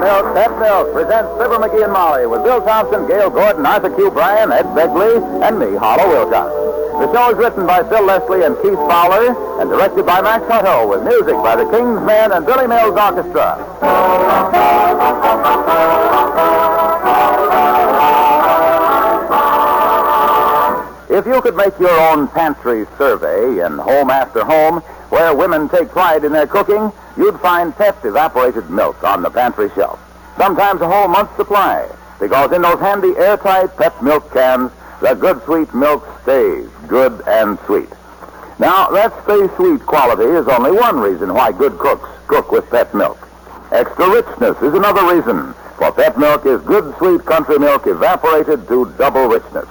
Pet Milk presents Fibber McGee and Molly with Bill Thompson, Gail Gordon, Arthur Q. Bryan, Ed Begley, and me, Harlow Wilcox. The show is written by Phil Leslie and Keith Fowler and directed by Max Hutto with music by the King's Men and Billy Mills Orchestra. If you could make your own pantry survey in Home After Home, where women take pride in their cooking, you'd find Pet evaporated milk on the pantry shelf. Sometimes a whole month's supply, because in those handy airtight Pet milk cans, the good sweet milk stays good and sweet. Now, that stay sweet quality is only one reason why good cooks cook with Pet milk. Extra richness is another reason, for Pet milk is good sweet country milk evaporated to double richness.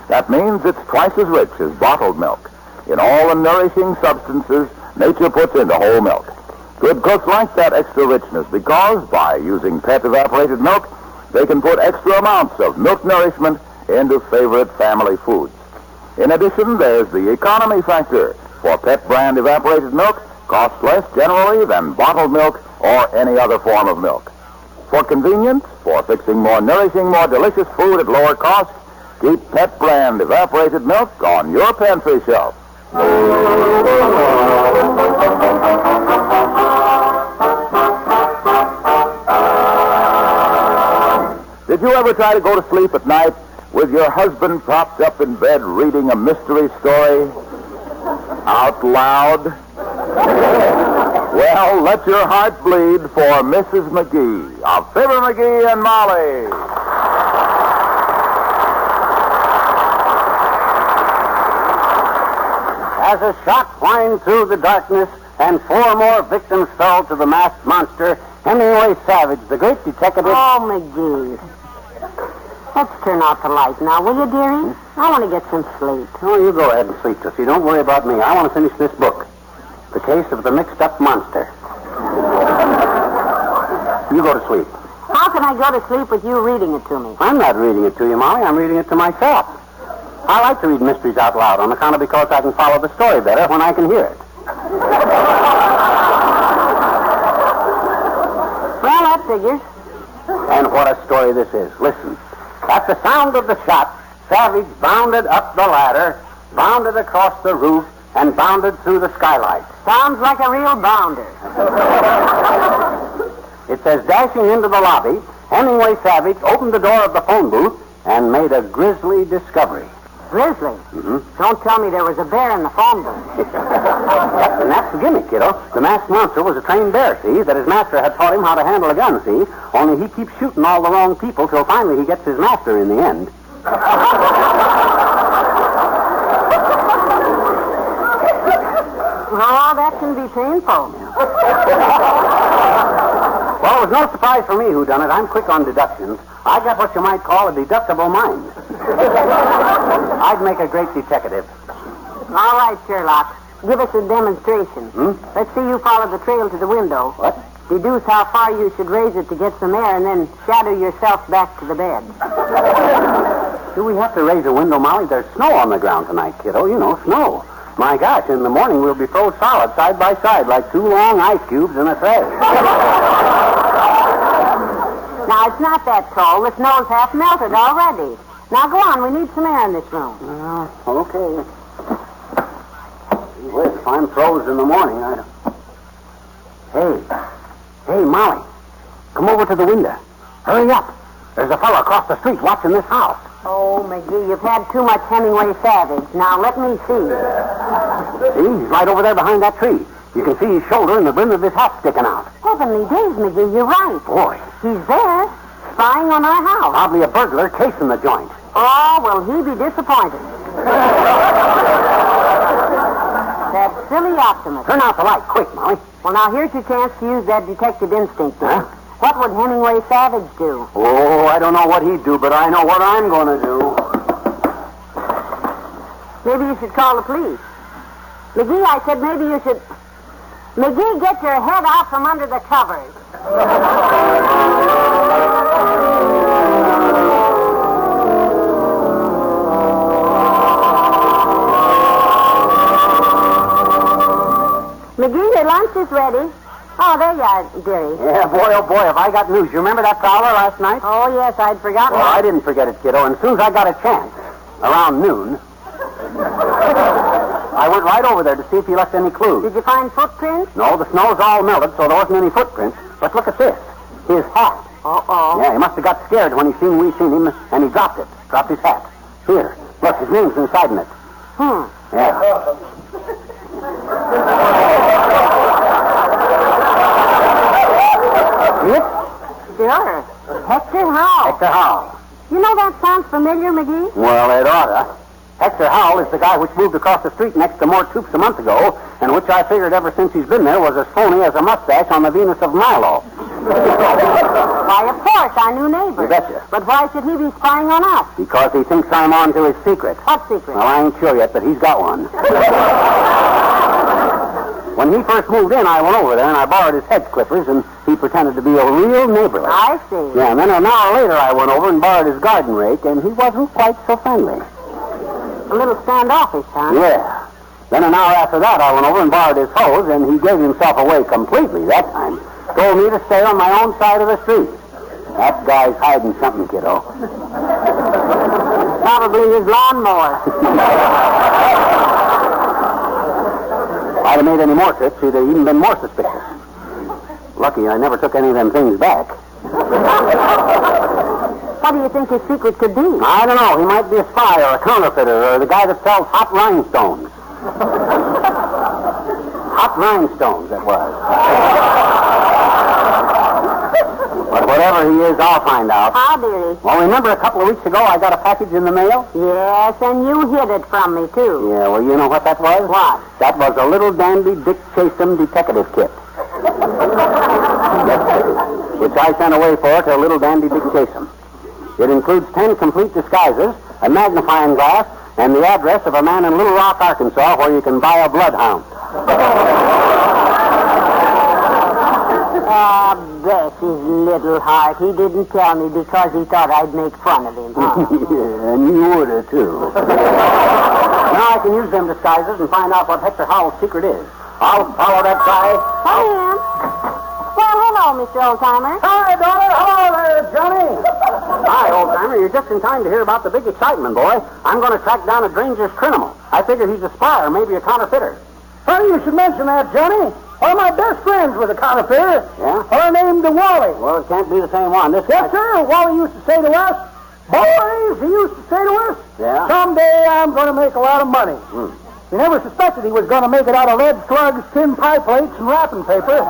That means it's twice as rich as bottled milk in all the nourishing substances nature puts into whole milk. Good cooks like that extra richness because, by using Pet evaporated milk, they can put extra amounts of milk nourishment into favorite family foods. In addition, there's the economy factor, for Pet brand evaporated milk costs less generally than bottled milk or any other form of milk. For convenience, for fixing more nourishing, more delicious food at lower cost, keep Pet brand evaporated milk on your pantry shelf. Did you ever try to go to sleep at night with your husband propped up in bed reading a mystery story out loud? Well, let your heart bleed for Mrs. McGee of Fibber McGee and Molly. As a shot whined through the darkness and 4 more victims fell to the masked monster, Hemingway Savage, the great detective... Oh, McGee. Let's turn out the light now, will you, dearie? I want to get some sleep. Oh, you go ahead and sleep, Tootsie. Don't worry about me. I want to finish this book. The Case of the Mixed-Up Monster. You go to sleep. How can I go to sleep with you reading it to me? I'm not reading it to you, Molly. I'm reading it to myself. I like to read mysteries out loud on account of because I can follow the story better when I can hear it. Well, that figures. And what a story this is. Listen. At the sound of the shot, Savage bounded up the ladder, bounded across the roof, and bounded through the skylight. Sounds like a real bounder. It says, dashing into the lobby, Hemingway Savage opened the door of the phone booth and made a grisly discovery. Grizzly? Mm-hmm. Don't tell me there was a bear in the phone booth. And that's the gimmick, kiddo. The masked monster was a trained bear, see, that his master had taught him how to handle a gun, see? Only he keeps shooting all the wrong people till finally he gets his master in the end. Oh, that can be painful. Well, it was no surprise for me who done it. I'm quick on deductions. I got what you might call a deductible mind. I'd make a great detective. All right, Sherlock. Give us a demonstration. Let's see you follow the trail to the window. What? Deduce how far you should raise it to get some air, and then shadow yourself back to the bed. Do we have to raise a window, Molly? There's snow on the ground tonight, kiddo. You know, snow. My gosh, in the morning we'll be froze solid side by side like 2 long ice cubes in a tray. Now, it's not that cold. The snow's half melted already. Now, go on. We need some air in this room. Okay. Gee whiz, if I'm froze in the morning, I don't... Hey, Molly. Come over to the window. Hurry up. There's a fellow across the street watching this house. Oh, McGee, you've had too much Hemingway Savage. Now, let me see. See, he's right over there behind that tree. You can see his shoulder and the brim of his hat sticking out. Heavenly days, McGee, you're right. Boy. He's there, spying on our house. Probably a burglar casing the joint. Oh, will he be disappointed. That silly optimist. Turn out the light, quick, Molly. Well, now, here's your chance to use that detective instinct. Huh? What would Hemingway Savage do? Oh, I don't know what he'd do, but I know what I'm going to do. Maybe you should call the police. McGee, I said maybe you should... McGee, get your head out from under the covers. McGee, your lunch is ready. Oh, there are you, dearie? Yeah, boy, oh boy, have I got news. You remember that prowler last night? Oh, yes, I'd forgotten. Well, I didn't forget it, kiddo. And as soon as I got a chance, around noon, I went right over there to see if he left any clues. Did you find footprints? No, the snow's all melted, so there wasn't any footprints. But look at this. His hat. Uh-oh. Yeah, he must have got scared when we seen him, and he dropped it. Dropped his hat. Here, look, his name's inside in it. Yeah. Sure. Hector Howell. Hector Howell. You know that sounds familiar, McGee? Well, it oughta. Hector Howell is the guy which moved across the street next to Mort Toops a month ago, and which I figured ever since he's been there was as phony as a mustache on the Venus of Milo. Why, of course, our new neighbor. You betcha. But why should he be spying on us? Because he thinks I'm on to his secret. What secret? Well, I ain't sure yet, but he's got one. When he first moved in, I went over there and I borrowed his hedge clippers, and he pretended to be a real neighborly. I see. Yeah, and then an hour later I went over and borrowed his garden rake, and he wasn't quite so friendly. A little standoffish, huh? Yeah. Then an hour after that, I went over and borrowed his hose, and he gave himself away completely that time. Told me to stay on my own side of the street. That guy's hiding something, kiddo. Probably his lawnmower. If I'd have made any more trips, he'd have even been more suspicious. Lucky I never took any of them things back. What do you think his secret could be? I don't know. He might be a spy or a counterfeiter or the guy that sells hot rhinestones. Hot rhinestones, it was. But whatever he is, I'll find out. How, dearie? Well, remember a couple of weeks ago I got a package in the mail? Yes, and you hid it from me, too. Yeah, well, you know what that was? What? That was a little dandy Dick Chasem detective kit. Which I sent away for to little dandy Dick Chasem. It includes 10 complete disguises, a magnifying glass, and the address of a man in Little Rock, Arkansas, where you can buy a bloodhound. Bless his little heart. He didn't tell me because he thought I'd make fun of him, huh? Yeah, and you would have, too. Now I can use them disguises and find out what Hector Howell's secret is. I'll follow that guy. I am. Well, hello, Mr. Oldtimer. Hi, daughter. Hello there, Johnny. Hi, old-timer. You're just in time to hear about the big excitement, boy. I'm going to track down a dangerous criminal. I figure he's a spy or maybe a counterfeiter. Funny you should mention that, Johnny. One of my best friends was a counterfeiter. Yeah? Her named Wally. Well, it can't be the same one. Yes, sir. Wally used to say to us, boys, he used to say to us, Yeah? someday I'm going to make a lot of money. He never suspected he was going to make it out of lead slugs, tin pie plates, and wrapping paper.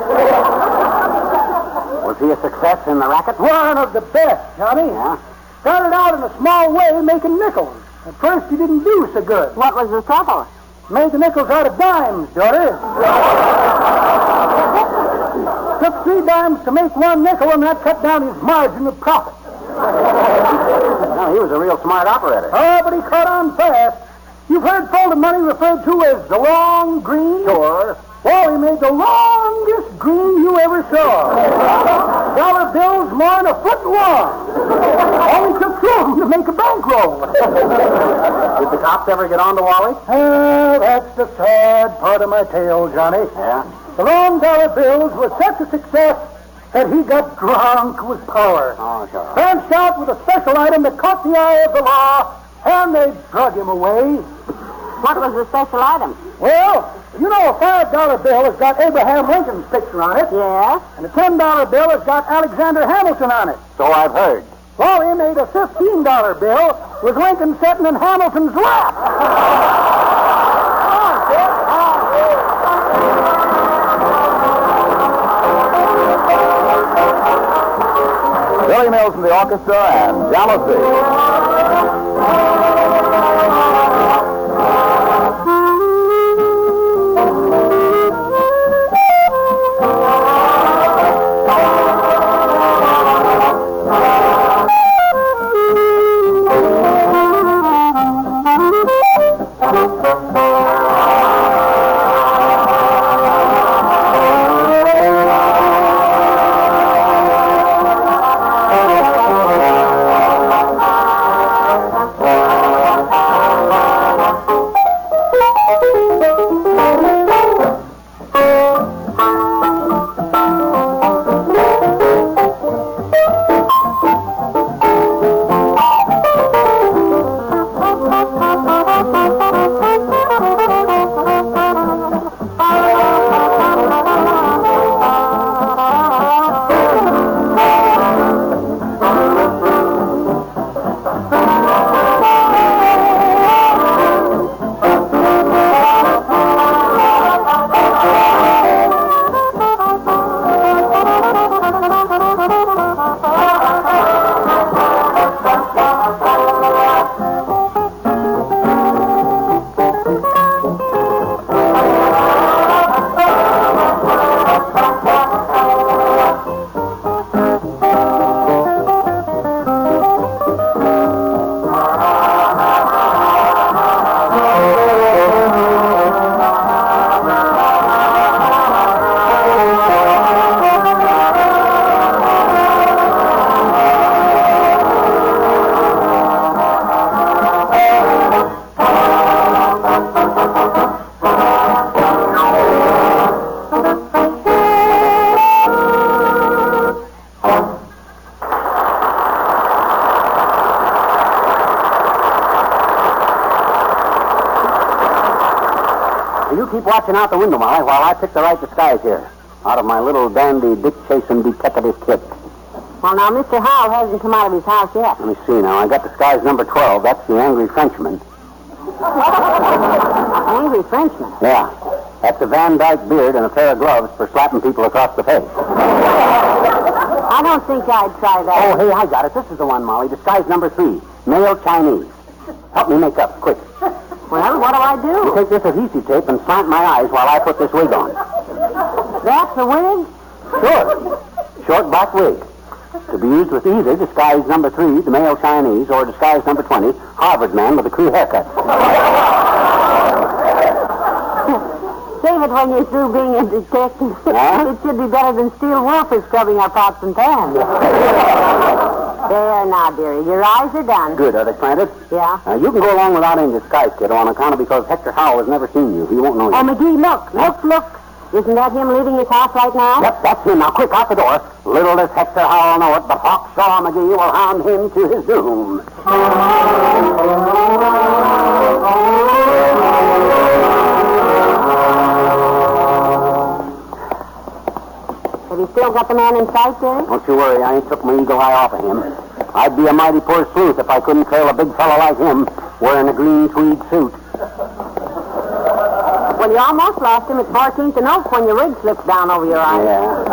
Was he a success in the racket? One of the best, Johnny. Yeah? Started out in a small way making nickels. At first he didn't do so good. What was the trouble? Made the nickels out of dimes, daughter. Took 3 dimes to make 1 nickel, and that cut down his margin of profit. No, he was a real smart operator. Oh, but he caught on fast. You've heard folded money referred to as the long green? Sure. Well, he made the longest green you ever saw. Dollar bills more than a foot long. Only took 2 of them to make a bankroll. Did the cops ever get on to Wally? That's the sad part of my tale, Johnny. Yeah? The long dollar bills were such a success that he got drunk with power. Oh, sure. Branched out with a special item that caught the eye of the law, and they drug him away. What was the special item? Well, you know a $5 bill has got Abraham Lincoln's picture on it, Yes? and a $10 bill has got Alexander Hamilton on it. So I've heard. Well, he made a $15 bill with Lincoln sitting in Hamilton's lap. Billy Mills from the orchestra and Jealousy. You keep watching out the window, Molly, while I pick the right disguise here. Out of my little dandy dick-chasing detective kit. Well, now, Mr. Howell hasn't come out of his house yet. Let me see now. I got disguise number 12. That's the angry Frenchman. Angry Frenchman? Yeah. That's a Van Dyke beard and a pair of gloves for slapping people across the face. I don't think I'd try that. Oh, hey, I got it. This is the one, Molly. Disguise number 3. Male Chinese. Help me make up, quick. Well, what do I You do? take this adhesive tape and slant my eyes while I put this wig on. That's the wig? Sure. Short black wig. To be used with either disguise number 3, the male Chinese, or disguise number 20, Harvard man with a crew haircut. Save it when you're through being a detective. Huh? It should be better than Steel Wolf is scrubbing our pots and pans. There now, dearie. Your eyes are done. Good, are they planted? Yeah. You can go along without any disguise, kiddo, on account of because Hector Howell has never seen you. He won't know you. Oh, McGee, look. Isn't that him leaving his house right now? Yep, that's him. Now, quick, out the door. Little does Hector Howell know it, but Hawkshaw McGee will hound him to his doom. Have you still got the man in sight, Jerry? Don't you worry, I ain't took my eagle eye off of him. I'd be a mighty poor sleuth if I couldn't trail a big fellow like him wearing a green tweed suit. Well, you almost lost him at 14th and Oak when your wig slipped down over your eyes. Yeah.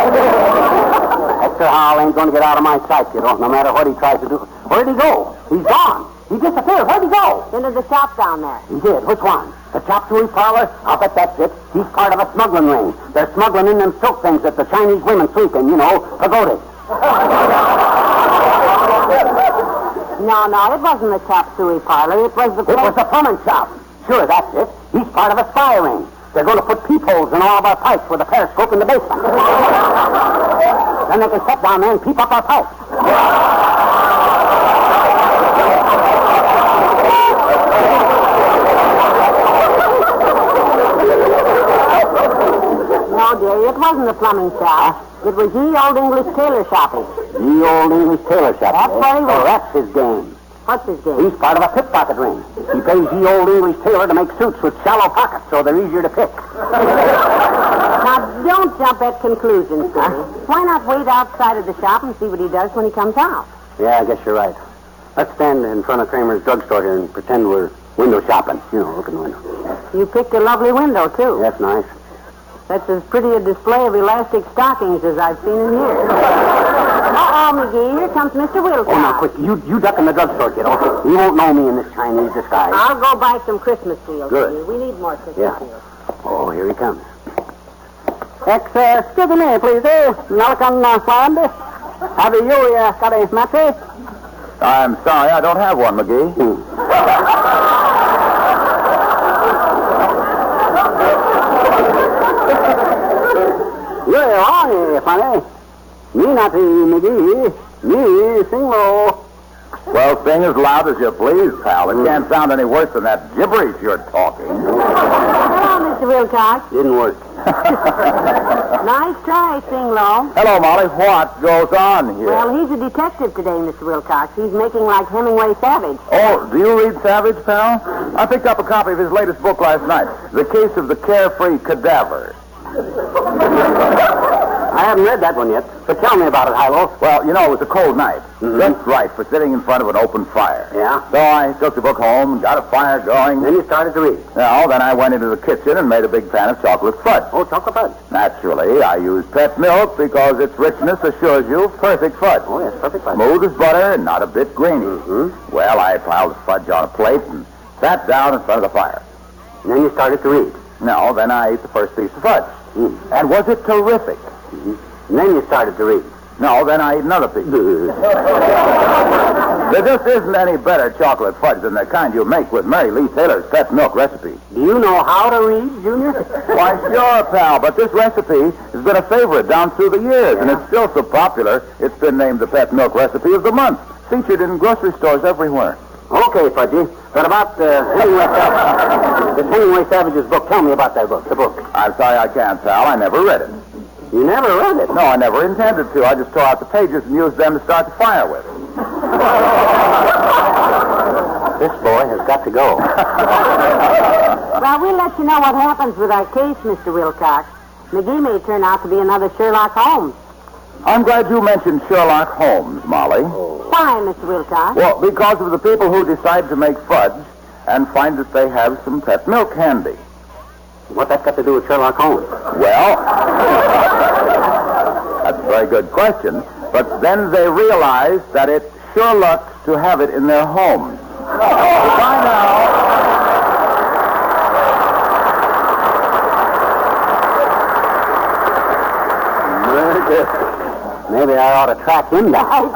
Hector Howell ain't going to get out of my sight, kiddo, no matter what he tries to do. Where'd he go? He's gone. He disappeared. Where'd he go? Into the shop down there. He did. Which one? The chop suey parlor? I'll bet that's it. He's part of a smuggling ring. They're smuggling in them silk things that the Chinese women sleep in, you know, pagodas. No, it wasn't the chop suey parlor. It was the It was the plumbing shop. Sure, that's it. He's part of a spy ring. They're going to put peepholes in all of our pipes with a periscope in the basement. Then they can sit down there and peep up our pipes. No, dearie, it wasn't the plumbing shop. It was ye old English tailor shopping. Ye old English tailor shop. That's what he was. Oh, that's his game. What's his game? He's part of a pickpocket ring. He pays ye old English tailor to make suits with shallow pockets so they're easier to pick. Now, don't jump at conclusions, Jerry. Why not wait outside of the shop and see what he does when he comes out? Yeah, I guess you're right. Let's stand in front of Kramer's drugstore here and pretend we're window shopping. You know, look in the window. You picked a lovely window, too. That's nice. That's as pretty a display of elastic stockings as I've seen in years. Uh-oh, McGee, here comes Mr. Wilcox. Oh, now, quick. You duck in the drugstore, kiddo. You won't know me in this Chinese disguise. I'll go buy some Christmas seals. Good. McGee. We need more Christmas Yeah. seals. Oh, here he comes. Excuse me, please. Nalkan Fland. Have you got a mattress? I'm sorry, I don't have one, McGee. You're on, funny. Me not McGee. Me sing low. Well, sing as loud as you please, pal. It can't sound any worse than that gibberish you're talking. Hello, Mr. Wilcox. Didn't work. Nice try, sing low. Hello, Molly. What goes on here? Well, he's a detective today, Mr. Wilcox. He's making like Hemingway Savage. Oh, do you read Savage, pal? I picked up a copy of his latest book last night, The Case of the Carefree Cadaver. I haven't read that one yet, but tell me about it, Hilo. Well, you know, it was a cold night. Just right for sitting in front of an open fire. Yeah? So I took the book home, got a fire going. Then you started to read. Now, then I went into the kitchen and made a big pan of chocolate fudge. Oh, chocolate fudge. Naturally, I used pet milk because its richness assures you perfect fudge. Oh, yes, perfect fudge. Smooth as butter and not a bit grainy. Mm-hmm. Well, I piled the fudge on a plate and sat down in front of the fire. And then you started to read. No, then I ate the first piece of fudge. And was it terrific? And then you started to read. No, then I ate another piece. There just isn't any better chocolate fudge than the kind you make with Mary Lee Taylor's pet milk recipe. Do you know how to read, Junior? Why, sure, pal, but this recipe has been a favorite down through the years, and it's still so popular, it's been named the pet milk recipe of the month, featured in grocery stores everywhere. Okay, Fudgy. But about Hemingway Savage's book, tell me about that book, the book. I'm sorry I can't, pal. I never read it. You never read it? No, I never intended to. I just tore out the pages and used them to start the fire with. This boy has got to go. Well, we'll let you know what happens with our case, Mr. Wilcox. McGee may turn out to be another Sherlock Holmes. I'm glad you mentioned Sherlock Holmes, Molly. Why, Mr. Wilcox? Well, because of the people who decide to make fudge and find that they have some pet milk handy. What's that got to do with Sherlock Holmes? Well, that's a very good question. But then they realize that it's sure luck to have it in their homes. Goodbye now. Maybe I ought to track him down.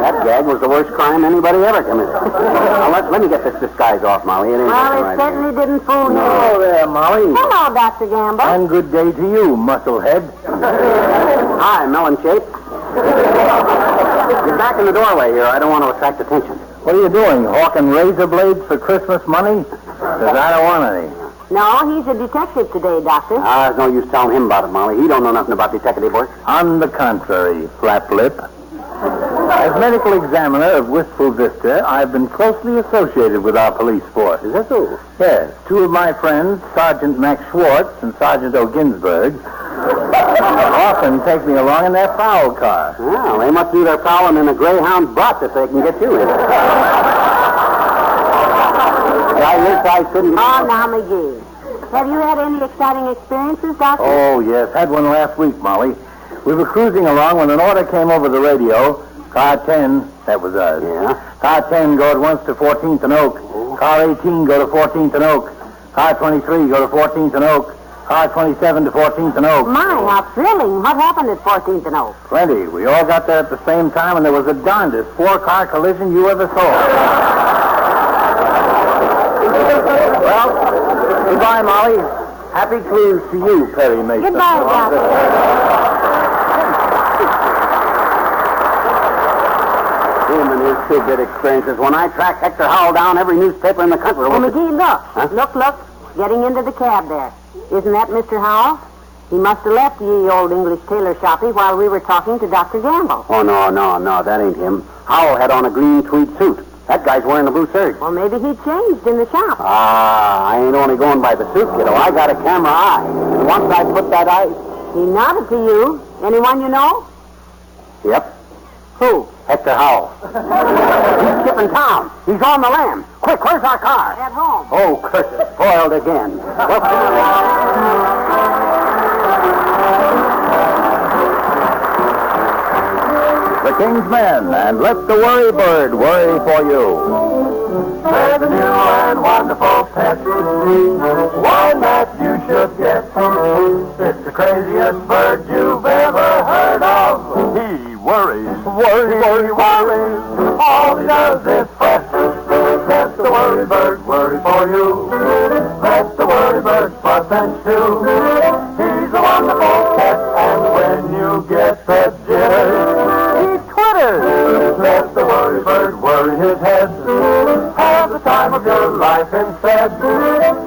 That gag was the worst crime anybody ever committed. Now, let me get this disguise off, Molly. It ain't Well, it right certainly didn't fool you. Oh, there, Molly. Hello, Dr. Gamble. And good day to you, musclehead. Hi, melon shape. You're back in the doorway here. I don't want to attract attention. What are you doing, hawking razor blades for Christmas money? Because I don't want any. No, he's a detective today, Doctor. There's no use telling him about it, Molly. He don't know nothing about detective work. On the contrary, flap lip. As medical examiner of Wistful Vista, I've been closely associated with our police force. Is that so? Yes, two of my friends, Sergeant Max Schwartz and Sergeant O. Ginsberg, often take me along in their prowl car. Well, they must do their prowling in a Greyhound bus if they can get you in it. I couldn't... Oh, now, McGee. Have you had any exciting experiences, Doctor? Oh, yes. Had one last week, Molly. We were cruising along when an order came over the radio. Car 10, that was us. Yeah? Car 10, go at once to 14th and Oak. Car 18, go to 14th and Oak. Car 23, go to 14th and Oak. Car 27 to 14th and Oak. My, how thrilling. What happened at 14th and Oak? Plenty. We all got there at the same time, and there was the darndest four-car collision you ever saw. Well, goodbye, Molly. Happy cruise to you, Perry Mason. Goodbye, Doctor. Him and his two-bit experiences. When I tracked Hector Howell down, every newspaper in the country... Oh, McGee, look. Huh? Look. Getting into the cab there. Isn't that Mr. Howell? He must have left ye old English tailor shoppy while we were talking to Dr. Gamble. Oh, no, that ain't him. Howell had on a green tweed suit. That guy's wearing a blue serge. Well, maybe he changed in the shop. I ain't only going by the suit, kiddo. I got a camera eye. And once I put that eye... He nodded to you. Anyone you know? Yep. Who? Hector Howell. He's skipping town. He's on the lam. Quick, where's our car? At home. Oh, curse it. Spoiled again. The King's Men, and let the worry bird worry for you. There's a new and wonderful pet, one that you should get. It's the craziest bird you've ever heard of. He worries. All he does is fret. Let the worry bird worry for you. Let the worry bird fuss and chew. He's a wonderful pet, and when you get that jitters, he twitters. Let the worry bird worry his head. Have the time of your life instead.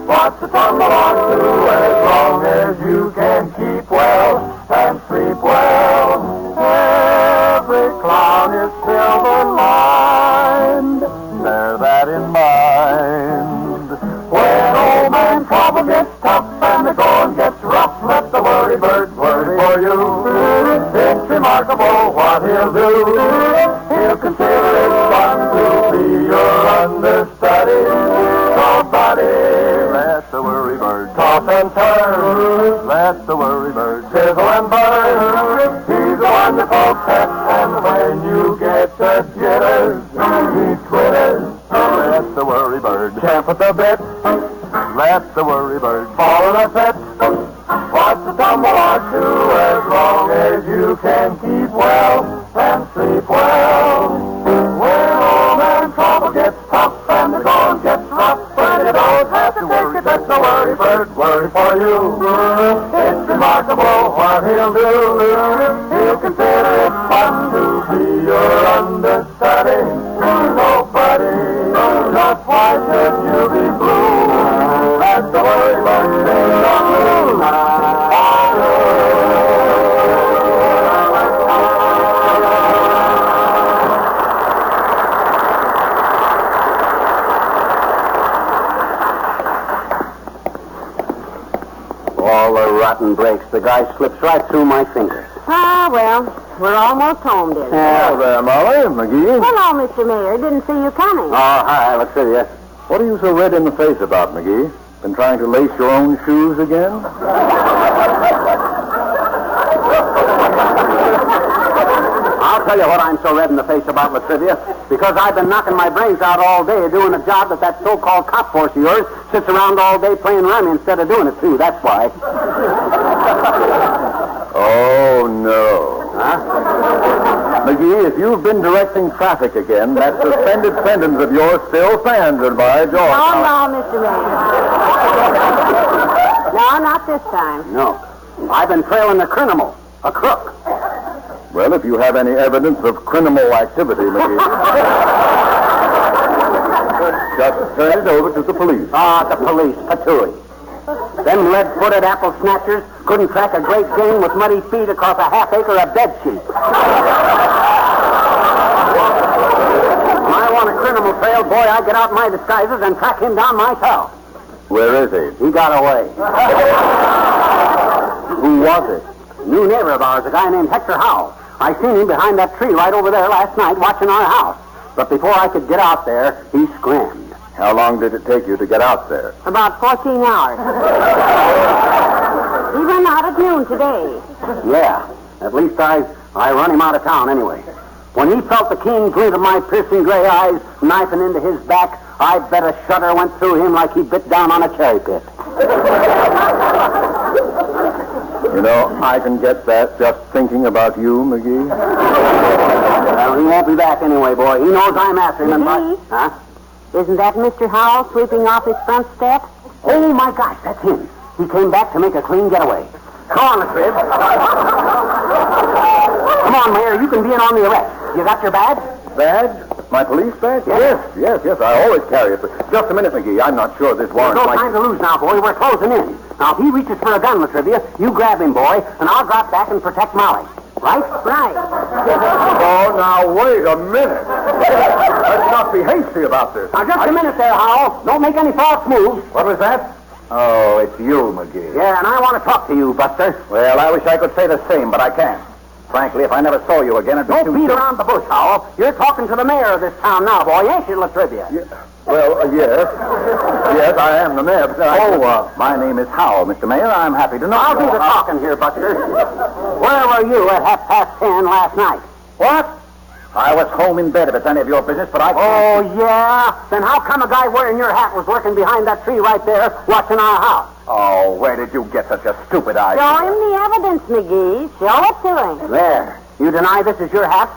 Watch the tumble on to as long as you can keep well and sleep well. Every clown is silver-lined. Bear that in mind. When old man trouble gets tough and the going gets rough, let the worry bird worry for you. It's remarkable what he'll do. He'll consider it fun to be your understudy. So, buddy, let the worry bird toss and turn. Let the worry bird sizzle and burn. He's a wonderful pet, and when you get the jitters, he twitters. Let the worry bird champ at the bit. Let the worry bird fall in a fit. Watch the tumble or two as long as you can keep well and sleep well. When old man trouble gets tough and the going gets rough, but you don't have to worry, let the worry bird worry for you. It's remarkable what he'll do. He'll consider it fun to be your understudy. Nobody, just why should you be blue? Let the worry bird sing on you. rotten brakes. The guy slips right through my fingers. Ah, well, we're almost home, dear. Hello there, Molly. McGee. Hello, Mr. Mayor. Didn't see you coming. Oh, hi, Latrivia. What are you so red in the face about, McGee? Been trying to lace your own shoes again? I'll tell you what I'm so red in the face about, Latrivia. Because I've been knocking my brains out all day doing a job that so-called cop force of yours sits around all day playing rummy instead of doing it, too. That's why. Oh, no. Huh? McGee, if you've been directing traffic again, that suspended sentence of yours still stands, and by George. No, Mr. Mayor. No, not this time. No. I've been trailing a criminal, a crook. Well, if you have any evidence of criminal activity, McGee, just turn it over to the police. Ah, the police, patooey. Them lead-footed apple snatchers couldn't track a Great Dane with muddy feet across a half-acre of bed sheets. When I want a criminal trail, boy, I get out my disguises and track him down myself. Where is he? He got away. Who was it? New neighbor of ours, a guy named Hector Howell. I seen him behind that tree right over there last night watching our house. But before I could get out there, he scrammed. How long did it take you to get out there? About 14 hours. He went out at noon today. Yeah, at least I run him out of town anyway. When he felt the keen glint of my piercing gray eyes knifing into his back, I bet a shudder went through him like he bit down on a cherry pit. You know, I can get that just thinking about you, McGee. Well, he won't be back anyway, boy. He knows I'm after him. McGee? Huh? Isn't that Mr. Howell sweeping off his front step? Oh, my gosh, that's him. He came back to make a clean getaway. Come on, Latrib. Come on, Mayor. You can be in on the arrest. You got your badge? Badge? My police badge? Yes. Yes. I always carry it. But just a minute, McGee. I'm not sure this warrant There's no might... time to lose now, boy. We're closing in. Now, if he reaches for a gun, Latrivia, you grab him, boy, and I'll drop back and protect Molly. Right? Right. Oh, now, wait a minute. Let's not be hasty about this. Now, just a minute there, Howell. Don't make any false moves. What was that? Oh, it's you, McGee. Yeah, and I want to talk to you, Buster. Well, I wish I could say the same, but I can't. Frankly, if I never saw you again, it'd be Don't too beat soon. around the bush, Howell. You're talking to the mayor of this town now, boy, ain't you, Latrivia? Well, yes. Yes, I am the mayor. But my name is Howell, Mr. Mayor. I'm happy to know. I'll do the talking here, Buster. Where were you at 10:30 last night? What? I was home in bed if it's any of your business, but I can't... Oh, yeah? Then how come a guy wearing your hat was working behind that tree right there watching our house? Oh, where did you get such a stupid idea? Show him the evidence, McGee. Show it to him. There. You deny this is your hat?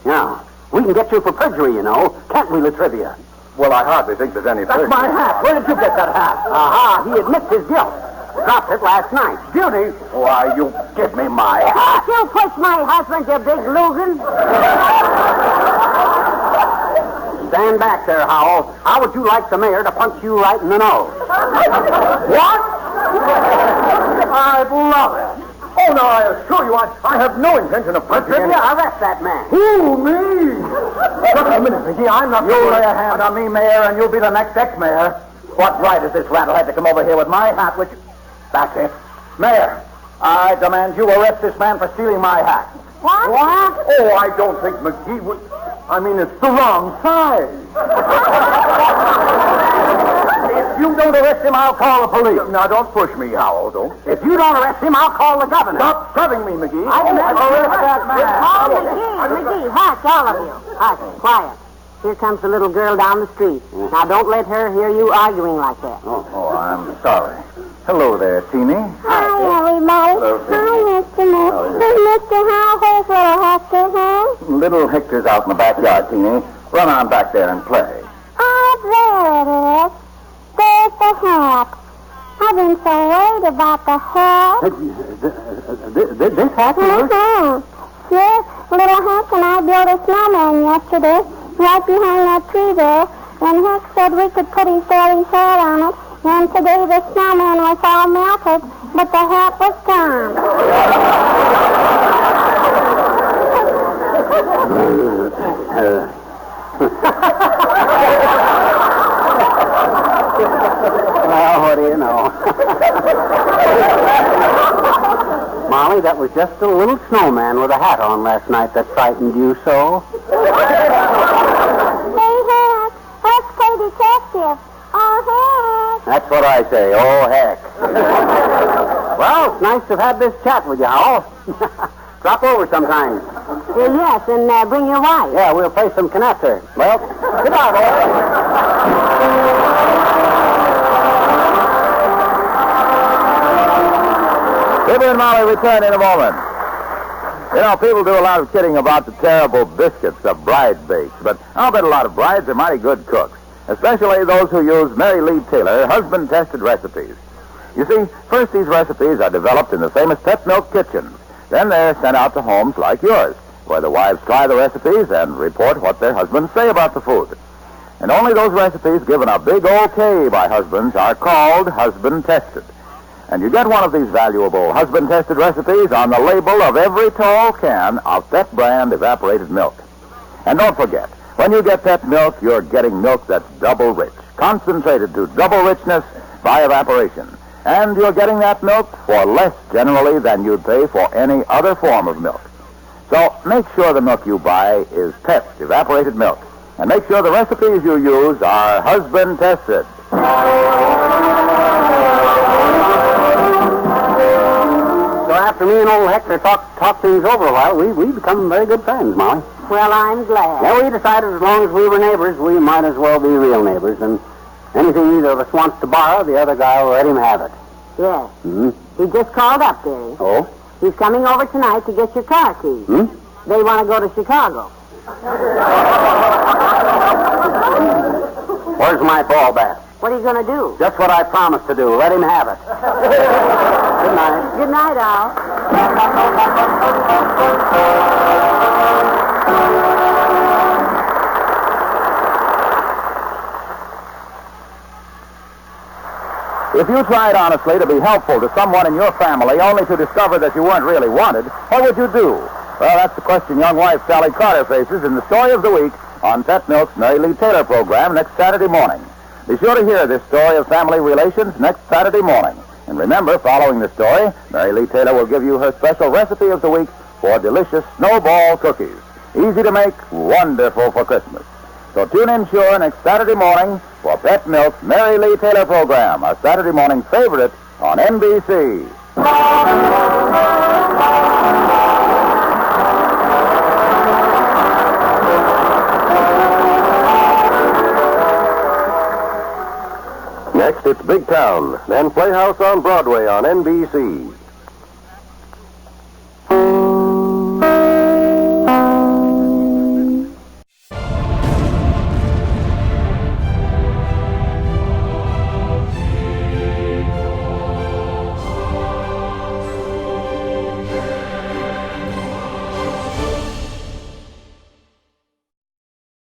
Yeah. We can get you for perjury, you know. Can't we, Latrivia? Well, I hardly think there's any... That's my hat. Where did you get that hat? Aha, he admits his guilt. Dropped it last night. Guilty? Why, you give me my hat. You push my husband, you big Lugan. Stand back there, Howell. How would you like the mayor to punch you right in the nose? What? I'd love it. Oh, no, I assure you, I have no intention of punching Latrivia, anyone. arrest that man. Who, me? Just a minute, McGee. I'm not... You lay a hand on me, Mayor, and you'll be the next ex-mayor. What right has this rattlehead to come over here with my hat, which... That's it. Mayor, I demand you arrest this man for stealing my hat. What? Oh, I don't think McGee would... I mean, it's the wrong size. If you don't arrest him, I'll call the police. Now, don't push me, Howell, don't. If you don't arrest him, I'll call the governor. Stop shoving me, McGee. I can arrest that Oh, McGee, hush, all of you. Hush, quiet. Here comes the little girl down the street. Now, don't let her hear you arguing like that. Oh, I'm sorry. Hello there, Teeny. Hi, everybody. Hello, Hi, Mr. Mayor. Is Mr. Howell little Hector here? Little Hector's out in the backyard, Teeny. Run on back there and play. Oh, there it is. There's the hat. I've been so worried about the hat. This hat here? Mm-hmm. Yes, little Hank and I built a snowman yesterday, right behind that tree there, and Hank said we could put his daddy's hat on it, and today the snowman was all melted, but the hat was gone. Well, what do you know? Molly, that was just a little snowman with a hat on last night that frightened you so. Hey, Hank, let's play detective. Oh, Hank. That's what I say. Oh, heck. Well, it's nice to have had this chat with you, Howell. Drop over sometime. Yes, and bring your wife. Yeah, we'll play some canasta. Well, goodbye, boy. Fibber and Molly return in a moment. You know, people do a lot of kidding about the terrible biscuits the bride bakes, but I'll bet a lot of brides are mighty good cooks, especially those who use Mary Lee Taylor husband-tested recipes. You see, first these recipes are developed in the famous Pet Milk kitchens. Then they're sent out to homes like yours, where the wives try the recipes and report what their husbands say about the food. And only those recipes given a big okay by husbands are called husband-tested. And you get one of these valuable husband-tested recipes on the label of every tall can of Pet brand evaporated milk. And don't forget, when you get Pet milk, you're getting milk that's double rich, concentrated to double richness by evaporation. And you're getting that milk for less generally than you'd pay for any other form of milk. So make sure the milk you buy is Pet evaporated milk. And make sure the recipes you use are husband-tested. So after me and old Hector talked things over a while, we become very good friends, Molly. Well, I'm glad. Yeah, we decided as long as we were neighbors, we might as well be real neighbors. And anything either of us wants to borrow, the other guy will let him have it. Yes. Hmm? He just called up, dearie. Oh? He's coming over tonight to get your car keys. Hmm? They want to go to Chicago. Where's my ball bat? What are you going to do? Just what I promised to do. Let him have it. Good night. Good night, Al. If you tried honestly to be helpful to someone in your family only to discover that you weren't really wanted, what would you do? Well, that's the question young wife Sally Carter faces in the Story of the Week on Pet Milk's Mary Lee Taylor program next Saturday morning. Be sure to hear this story of family relations next Saturday morning. And remember, following the story, Mary Lee Taylor will give you her special recipe of the week for delicious snowball cookies. Easy to make, wonderful for Christmas. So tune in sure next Saturday morning for Pet Milk's Mary Lee Taylor program, a Saturday morning favorite on NBC. Next, it's Big Town, then Playhouse on Broadway on NBC.